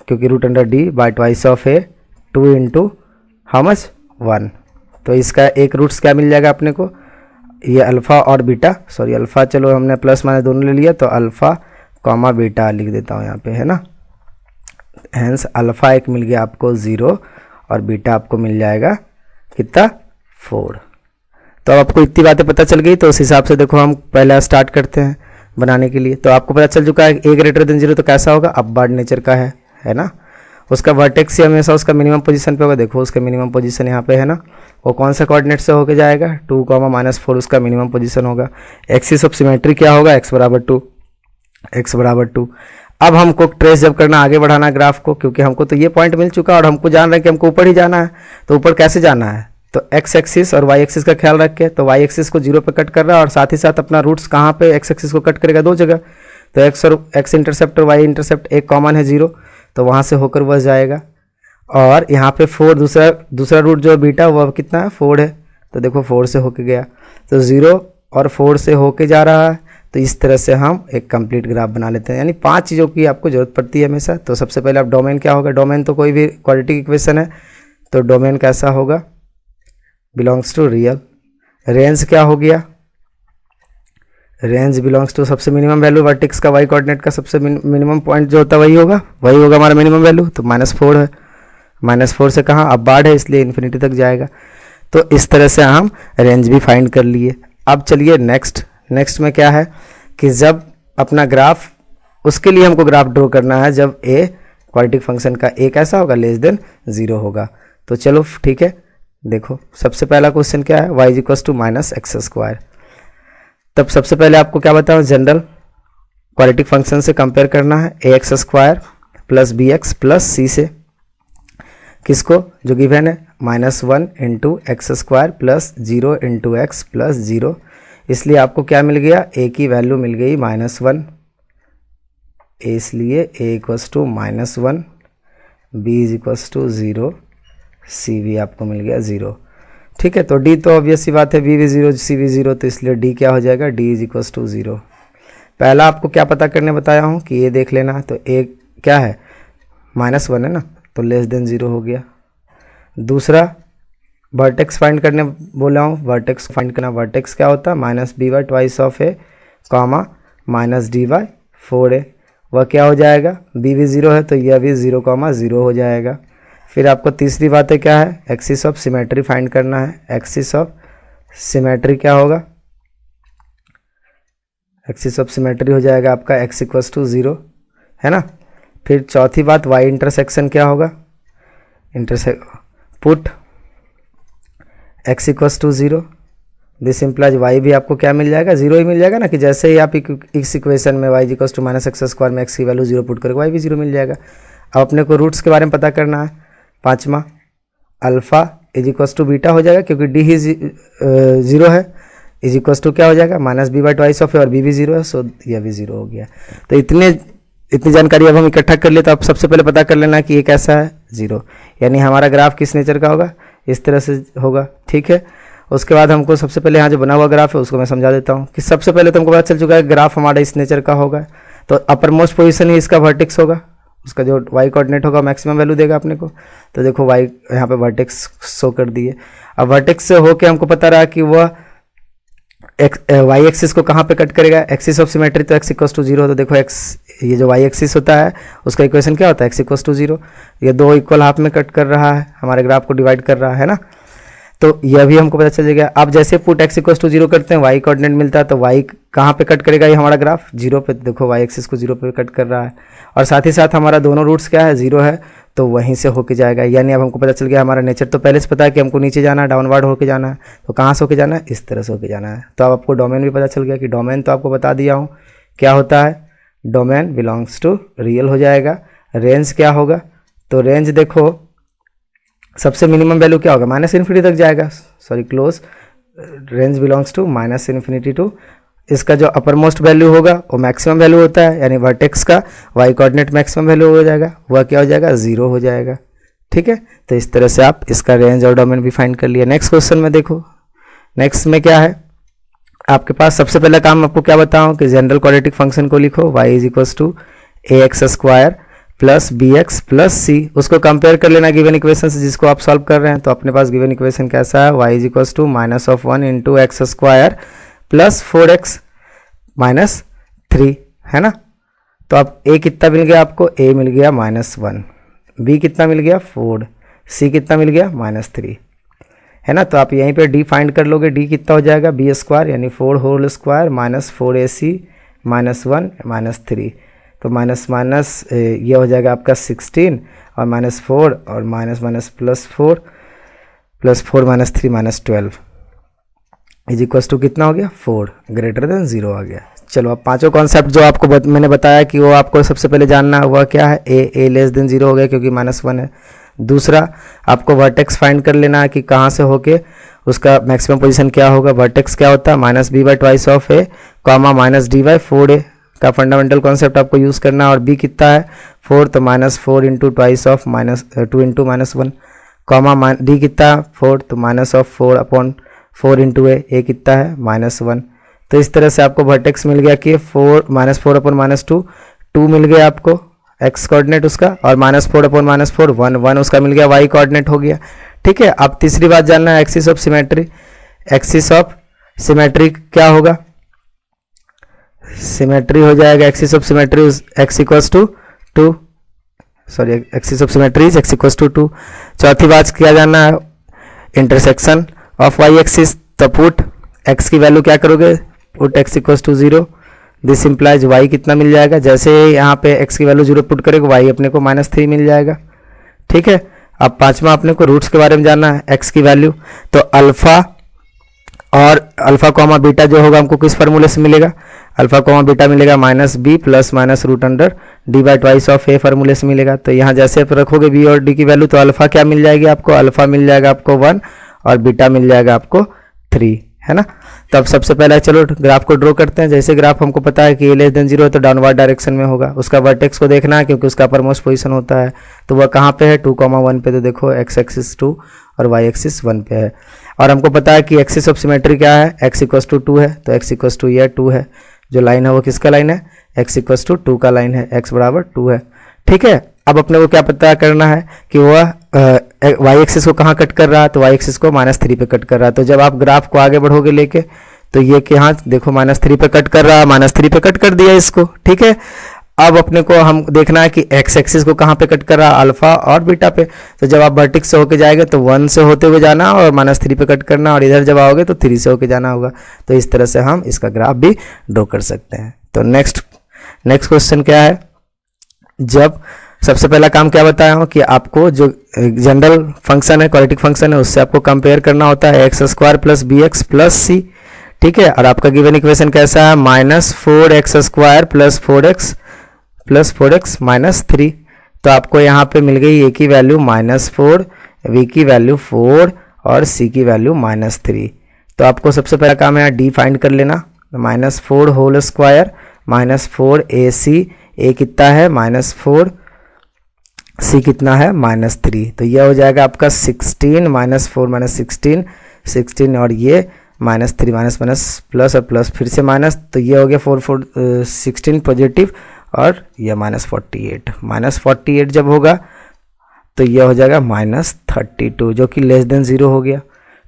क्योंकि root under d by twice of a 2 into how much 1। तो इसका एक रूट्स क्या मिल जाएगा अपने को, ये अल्फ़ा और बीटा, सॉरी अल्फ़ा चलो हमने प्लस माइनस दोनों ले लिया तो अल्फ़ा कॉमा बीटा लिख देता हूँ यहाँ पे, है ना। हैंस अल्फ़ा एक मिल गया आपको 0 और बीटा आपको मिल जाएगा कितना 4। तो अब आपको इतनी बातें पता चल गई, तो उस हिसाब से देखो हम पहले स्टार्ट करते हैं बनाने के लिए। तो आपको पता चल चुका है a ग्रेटर देन 0 तो कैसा होगा, अपवर्ड नेचर का है ना। उसका वर्टेक्स से हमेशा उसका मिनिमम पोजीशन पे होगा, देखो उसका मिनिमम पोजीशन यहाँ पे है ना, वो कौन सा कोऑर्डिनेट से होके जाएगा 2, -4 उसका मिनिमम पोजीशन होगा। एक्सिस ऑफ सिमेट्री क्या होगा x बराबर 2। अब हमको ट्रेस जब करना, आगे बढ़ाना ग्राफ को, क्योंकि हमको तो ये पॉइंट मिल चुका और हमको जान रहे हैं कि हमको ऊपर ही जाना है, तो ऊपर कैसे जाना है, तो x एक्सिस और y एक्सिस का ख्याल रख के, तो y एक्सिस को 0 पे कट कर रहा है और साथ ही साथ अपना रूट्स कहाँ पे x एक्सिस को कट करेगा 2 जगह, तो x और x इंटरसेप्ट और y इंटरसेप्ट एक कॉमन है 0, तो वहाँ से होकर वह जाएगा। और यहाँ पे 4 दूसरा रूट जो बीटा वह कितना है 4 है, तो देखो 4 से होके गया, तो 0 और 4 से होके जा रहा है। तो इस तरह से हम एक कंप्लीट ग्राफ बना लेते हैं, यानी 5 चीज़ों की आपको जरूरत पड़ती है हमेशा। तो सबसे पहले आप डोमेन क्या होगा, डोमेन तो कोई भी क्वाड्रेटिक इक्वेशन है, तो डोमेन कैसा होगा, बिलोंग्स टू रियल। रेंज क्या हो गया, रेंज बिलोंग्स टू सबसे मिनिमम वैल्यू वर्टेक्स का वाई कोऑर्डिनेट का सबसे मिनिमम पॉइंट जो होता है वही होगा हमारा मिनिमम वैल्यू, तो -4 है, -4 से कहाँ अब बाढ़ है इसलिए इन्फिनिटी तक जाएगा। तो इस तरह से हम रेंज भी फाइंड कर लिए। अब चलिए नेक्स्ट में क्या है कि जब अपना ग्राफ, उसके लिए हमको ग्राफ ड्रॉ करना है जब a क्वाड्रेटिक फंक्शन का a कैसा होगा लेस देन 0 होगा। तो चलो ठीक है, देखो सबसे पहला क्वेश्चन क्या है, y इक्वल्स टू -x²। तब सबसे पहले आपको क्या बताऊँ, जनरल क्वाड्रेटिक फंक्शन से कंपेयर करना है ax² plus bx plus c से, किसको जो गिवन है -1 into x² plus 0 into x plus 0, इसलिए आपको क्या मिल गया, a की वैल्यू मिल गई -1, इसलिए a equals to -1, b is equals to 0, c भी आपको मिल गया 0। ठीक है, तो डी तो ऑब्वियस सी बात है, बी भी 0 सी भी 0, तो इसलिए डी क्या हो जाएगा, डी इज इक्वल्स टू 0। पहला आपको क्या पता करने बताया हूँ कि ये देख लेना, तो एक क्या है -1 है ना, तो लेस देन 0 हो गया। दूसरा वर्टेक्स फाइंड करने बोला हूँ, वर्टेक्स फाइंड करना, वर्टेक्स क्या होता है -by twice of a comma -dy 4a, वह क्या हो जाएगा, बी भी 0 है तो यह भी 0,0 हो जाएगा। फिर आपको तीसरी बात है क्या है, एक्सिस ऑफ सिमेट्री फाइंड करना है। एक्सिस ऑफ सिमेट्री क्या होगा, एक्सिस ऑफ सिमेट्री हो जाएगा आपका x इक्वल्स टू 0, है ना। फिर चौथी बात y इंटरसेक्शन क्या होगा, put x equals to 0, this implies y भी आपको क्या मिल जाएगा, 0 ही मिल जाएगा ना, कि जैसे ही आप इस इक्वेशन में y इक्वल्स टू -x² में x की वैल्यू 0 पुट करेंगे y भी 0 मिल जाएगा। अब अपने को रूट्स के बारे में पता करना है। पांचवा alpha is equals to beta हो जाएगा, क्योंकि डी ही 0 है, इज इक्वल्स टू क्या हो जाएगा -b ट्वाइस ऑफ ए, और b भी 0 है, सो यह भी 0 हो गया। तो इतनी जानकारी अब हम इकट्ठा कर लिए, तो आप सबसे पहले पता कर लेना कि ये कैसा है, 0, यानी हमारा ग्राफ किस नेचर का होगा, इस तरह से होगा। ठीक है, उसके बाद हमको सबसे पहले यहाँ जो बना हुआ ग्राफ है उसको मैं समझा देता हूँ कि सबसे पहले तो हमको पता चल चुका है ग्राफ हमारा इस नेचर का होगा। तो अपर मोस्ट पोजीशन ही इसका वर्टेक्स होगा, उसका जो y कोऑर्डिनेट होगा मैक्सिमम वैल्यू देगा अपने को। तो देखो y यहाँ पे वर्टेक्स शो कर दिए। अब वर्टेक्स से होके हमको पता रहा कि वह y एक्सिस को कहाँ पे कट करेगा, एक्सिस ऑफ सिमेट्री, तो x इक्वल्स टू 0। तो देखो x, ये जो y एक्सिस होता है उसका इक्वेशन क्या होता है, x इक्वल्स टू 0। ये दो इक्वल हाफ में कट कर रहा है, हमारे ग्राफ को डिवाइड कर रहा है ना, तो यह भी हमको पता चल जाएगा। अब जैसे पुट x इक्वल्स टू 0 करते हैं, y कोऑर्डिनेट मिलता है, तो y कहाँ पे कट करेगा, ये हमारा ग्राफ 0 पे, देखो y एक्सिस को 0 पे कट कर रहा है, और साथ ही साथ हमारा दोनों रूट्स क्या है, 0 है, तो वहीं से होके जाएगा। यानी अब हमको पता चल गया हमारा नेचर तो पहले से पता है कि हमको नीचे जाना है, डाउनवर्ड होके जाना है, तो कहाँ से होके जाना है, इस तरह से होके जाना है। तो अब आपको डोमेन भी पता चल गया कि डोमेन तो आपको बता दिया हूँ क्या होता है, डोमेन बिलोंग्स टू रियल हो जाएगा। रेंज क्या होगा, तो रेंज देखो सबसे मिनिमम वैल्यू क्या होगा, -∞ तक जाएगा, sorry close, range belongs to -∞ to, इसका जो अपर मोस्ट वैल्यू होगा वो मैक्सिमम वैल्यू होता है, यानी वर्टेक्स का y कोऑर्डिनेट मैक्सिमम वैल्यू हो जाएगा, वह क्या हो जाएगा, 0 हो जाएगा। ठीक है, तो इस तरह से आप इसका रेंज और डोमेन भी फाइंड कर लिया। नेक्स्ट क्वेश्चन में देखो, नेक्स्ट में क्या है आपके पास, सबसे पहला काम आपको क्या बताऊं कि जनरल क्वाड्रेटिक फंक्शन को लिखो, y is equals to ax² plus bx plus c, उसको कंपेयर कर लेना गिवन इक्वेशन से जिसको आप सॉल्व कर रहे हैं। तो अपने पास गिवन इक्वेशन कैसा है, y is equals to -1 into x² plus 4x minus 3, है ना। तो अब a कितना मिल गया आपको, a मिल गया -1, b कितना मिल गया 4, c कितना मिल गया -3, है ना। तो आप यहीं पे d फाइंड कर लोगे, d कितना हो जाएगा b² यानी 4 होल स्क्वायर माइनस 4ac -1 -3, तो माइनस माइनस ये हो जाएगा आपका 16 और -4 और माइनस +4 +4 -3 -12 इज इक्वल्स टू कितना हो गया, 4 ग्रेटर देन 0 आ गया। चलो अब पांचों कॉन्सेप्ट जो आपको मैंने बताया कि वो आपको सबसे पहले जानना है वह क्या है, a लेस देन 0 हो गया क्योंकि -1 है। दूसरा आपको वर्टेक्स फाइंड कर लेना है कि कहाँ से होके उसका मैक्सिमम पोजीशन क्या होगा। वर्टेक्स क्या होता है, -b twice of a comma -d 4a का फंडामेंटल कॉन्सेप्ट आपको यूज़ करना है। और b कितना है 4, तो -4 into twice of -2 into -1 comma d कितना 4, तो -4 इंटू a कितना है -1। तो इस तरह से आपको वर्टेक्स मिल गया कि -4 2 मिल गया आपको x कोऑर्डिनेट उसका, और -4 1 उसका मिल गया y कोऑर्डिनेट हो गया। ठीक है, अब तीसरी बात जानना है axis of symmetry. Axis of symmetry क्या होगा, सिमेट्री हो जाएगा axis of symmetry x equals to 2, sorry axis of symmetry is x equals to 2। चौथी बात क्या जानना है, इंटरसेक्शन ऑफ y एक्सिस। तो पुट x की वैल्यू क्या करोगे, put x equals to 0, this implies y कितना मिल जाएगा, जैसे यहाँ पे x की वैल्यू 0 पुट करेगा y अपने को -3 मिल जाएगा। ठीक है, अब पांचवा अपने को रूट्स के बारे में जानना है, x की वैल्यू। तो अल्फा और अल्फा कॉमा बीटा जो होगा हमको किस फार्मूले से मिलेगा, अल्फा कॉमा बीटा मिलेगा -b plus -√d twice of a फार्मूले से मिलेगा। तो यहाँ जैसे आप रखोगे b और d की वैल्यू, तो अल्फा क्या मिल जाएगी आपको, अल्फा मिल जाएगा आपको 1 और बीटा मिल जाएगा आपको 3, है ना। तो अब सबसे पहले चलो ग्राफ को ड्रॉ करते हैं। जैसे ग्राफ हमको पता है कि a <0 है तो डाउनवर्ड डायरेक्शन में होगा। उसका वर्टेक्स को देखना है क्योंकि उसका अपर मोस्ट पोजीशन होता है, तो वह कहाँ पे है 2,1 पे। तो देखो x एक्सिस 2 और y एक्सिस 1 पे है। और हमको पता है कि एक्सिस ऑफ सिमेट्री क्या है, x = 2 है, तो x = यह 2 है। जो लाइन है वो किसका लाइन है, x = 2 का लाइन है, x = 2 है। ठीक है, अब अपने को क्या पता करना है कि वह y एक्सिस को कहाँ कट कर रहा है, तो y एक्सिस को -3 पे कट कर रहा है। तो जब आप ग्राफ को आगे बढ़ोगे लेके तो ये कि हाँ देखो -3 पे कट कर रहा है, -3 पे कट कर दिया इसको। ठीक है, अब अपने को हम देखना है कि x एक्सिस को कहाँ पे कट कर रहा है, अल्फा और बीटा पे। तो जब आप वर्टेक्स से होके जाएंगे तो 1 से होते हुए जाना और -3 पे कट करना, और इधर जब आओगे तो 3 से होके जाना होगा। तो इस तरह से हम इसका ग्राफ भी ड्रॉ कर सकते हैं। तो नेक्स्ट क्वेश्चन क्या है, जब सबसे पहला काम क्या बताया हूँ कि आपको जो जनरल फंक्शन है, क्वाड्रेटिक फंक्शन है, उससे आपको कंपेयर करना होता है x² + bx + c। ठीक है, और आपका गिवन इक्वेशन कैसा है, -4x² + 4x + 4x - 3। तो आपको यहाँ पे मिल गई a की वैल्यू -4, b की वैल्यू 4 और c की वैल्यू -3। तो आपको सबसे पहला काम है d फाइंड कर लेना, -4 होल स्क्वायर -4ac, a कितना है -4, c कितना है -3। तो यह हो जाएगा आपका 16 -4 -16 16, और ये -3 माइनस प्लस और प्लस फिर से माइनस, तो ये हो गया 16 पॉजिटिव, और यह -48 जब होगा तो यह हो जाएगा -32 जो कि <0 हो गया।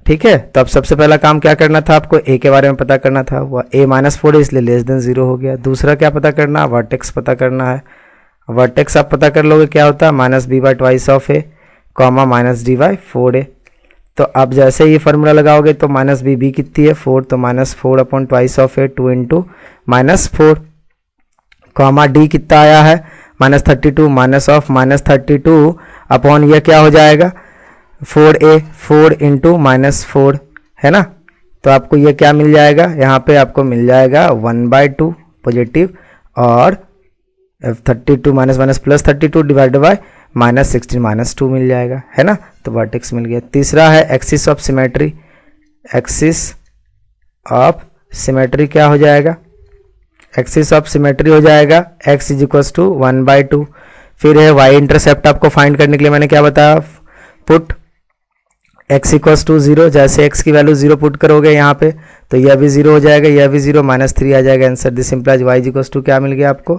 ठीक है, तो अब सबसे पहला काम क्या करना था, आपको a के बारे में पता करना था, वह a -4 है इसलिए <0 हो गया। दूसरा क्या पता करना, वर्टेक्स पता करना है। वर्टेक्स आप पता कर लोगे क्या होता है, -b/2 ऑफ a, -d/4a। तो आप जैसे ये फार्मूला लगाओगे तो -b कितनी है 4, तो -4/2 ऑफ a 2 × -4, d कितना आया है -32, -32 अपॉन यह क्या हो जाएगा 4a, 4 × -4 है ना। तो आपको ये क्या मिल जाएगा, यहाँ पे आपको मिल जाएगा 1/2 पॉजिटिव, और 32 माइनस प्लस 32 डिवाइड बाय -16 -2 मिल जाएगा, है ना। तो वर्टेक्स मिल गया। तीसरा है axis of symmetry. Axis of symmetry क्या हो जाएगा, एक्सिस ऑफ सिमेट्री हो जाएगा x = 1/2। फिर है y इंटरसेप्ट, आपको फाइंड करने के लिए मैंने क्या बताया, पुट x = 0, जैसे x की वैल्यू 0 पुट करोगे यहाँ पे तो यह भी 0 हो जाएगा, यह भी 0, -3 आ जाएगा आंसर। दिस इंप्लाइज y = क्या मिल गया आपको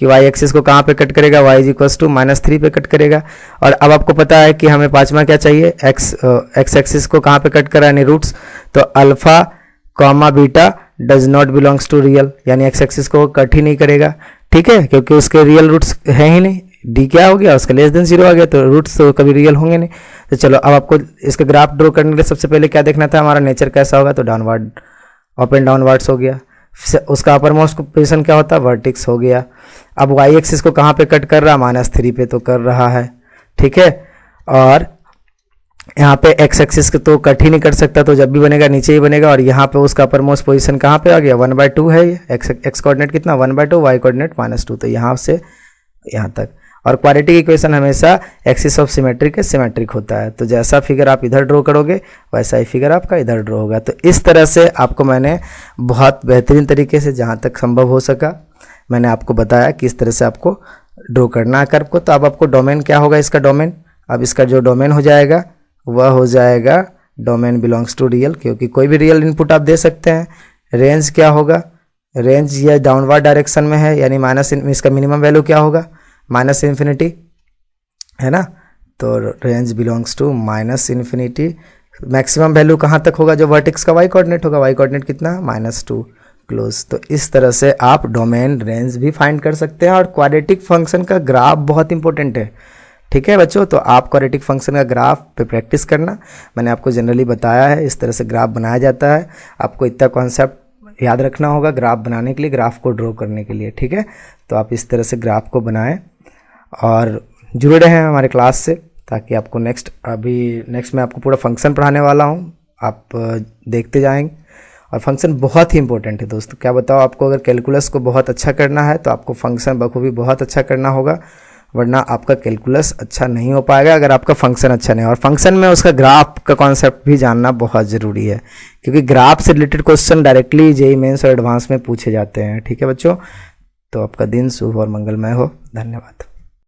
कि y एक्सिस को कहाँ पे कट करेगा, y = -3 पे कट करेगा। और अब आपको पता है कि हमें पांचवा क्या चाहिए, x एक्सिस को कहाँ पे कट करा यानी रूट्स, तो alpha beta does not belongs to real, यानी x एक्सिस को कट ही नहीं करेगा। ठीक है, क्योंकि उसके रियल रूट्स है ही नहीं, d क्या हो गया उसका <0 आ गया, तो रूट्स तो कभी रियल होंगे नहीं। तो चलो अब आपको इसका ग्राफ ड्रॉ करने के लिए सबसे पहले क्या देखना था, हमारा नेचर कैसा होगा, तो डाउनवर्ड, अप एंड डाउनवर्ड्स हो गया। उसका अपर मोस्ट पोजीशन क्या होता है, वर्टेक्स हो गया। अब y एक्सिस को कहाँ पे कट कर रहा है, -3 पे तो कर रहा है। ठीक है, और यहाँ पे x एक्सिस तो कट ही नहीं कर सकता, तो जब भी बनेगा नीचे ही बनेगा। और यहाँ पे उसका अपर मोस्ट पोजीशन कहाँ पे आ गया, 1/2 है ये, x कोऑर्डिनेट कितना 1/2, y कोऑर्डिनेट -2, तो यहाँ से यहाँ तक। और क्वाड्रेटिक इक्वेशन हमेशा एक्सिस ऑफ सिमेट्री के सिमेट्रिक होता है, तो जैसा फिगर आप इधर ड्रॉ करोगे वैसा ही फिगर आपका इधर ड्रॉ होगा। तो इस तरह से आपको मैंने बहुत बेहतरीन तरीके से जहाँ तक संभव हो सका मैंने आपको बताया कि इस तरह से आपको ड्रॉ करना है कर्व को। तो अब आपको डोमेन क्या होगा, इसका डोमेन, अब इसका जो डोमेन हो जाएगा वह हो जाएगा डोमेन बिलोंग्स टू रियल, क्योंकि कोई भी रियल इनपुट आप दे सकते हैं। रेंज क्या होगा, रेंज ये डाउनवर्ड डायरेक्शन में है, यानी इसका मिनिमम वैल्यू क्या होगा -∞, है ना। तो range belongs to -∞। Maximum value कहाँ तक होगा, जो वर्टेक्स का y कोऑर्डिनेट होगा, y कोऑर्डिनेट कितना -2 क्लोज। तो इस तरह से आप डोमेन रेंज भी फाइंड कर सकते हैं। और क्वाड्रेटिक फंक्शन का ग्राफ बहुत इंपॉर्टेंट है। ठीक है बच्चों, तो आप क्वाड्रेटिक फंक्शन का ग्राफ पे प्रैक्टिस करना, मैंने आपको जनरली बताया है इस तरह से ग्राफ बनाया जाता है। आपको इतना कॉन्सेप्ट याद रखना होगा ग्राफ बनाने के लिए, ग्राफ को ड्रॉ करने के लिए। ठीक है, तो आप इस तरह से ग्राफ को बनाएं और जुड़े रहें हमारे क्लास से, ताकि आपको नेक्स्ट मैं आपको पूरा फंक्शन पढ़ाने वाला हूँ, आप देखते जाएंगे। और फंक्शन बहुत ही इंपॉर्टेंट है दोस्तों। क्या बताओ, आपको अगर कैलकुलस को बहुत अच्छा करना है तो आपको फंक्शन बखूबी बहुत अच्छा करना होगा, वरना आपका कैलकुलस अच्छा नहीं हो पाएगा अगर आपका फंक्शन अच्छा नहीं है। और फंक्शन में उसका ग्राफ का कॉन्सेप्ट भी जानना बहुत ज़रूरी है, क्योंकि ग्राफ से related question directly JEE mains और एडवांस में पूछे जाते हैं। ठीक है बच्चों, तो आपका दिन शुभ और मंगलमय हो। धन्यवाद।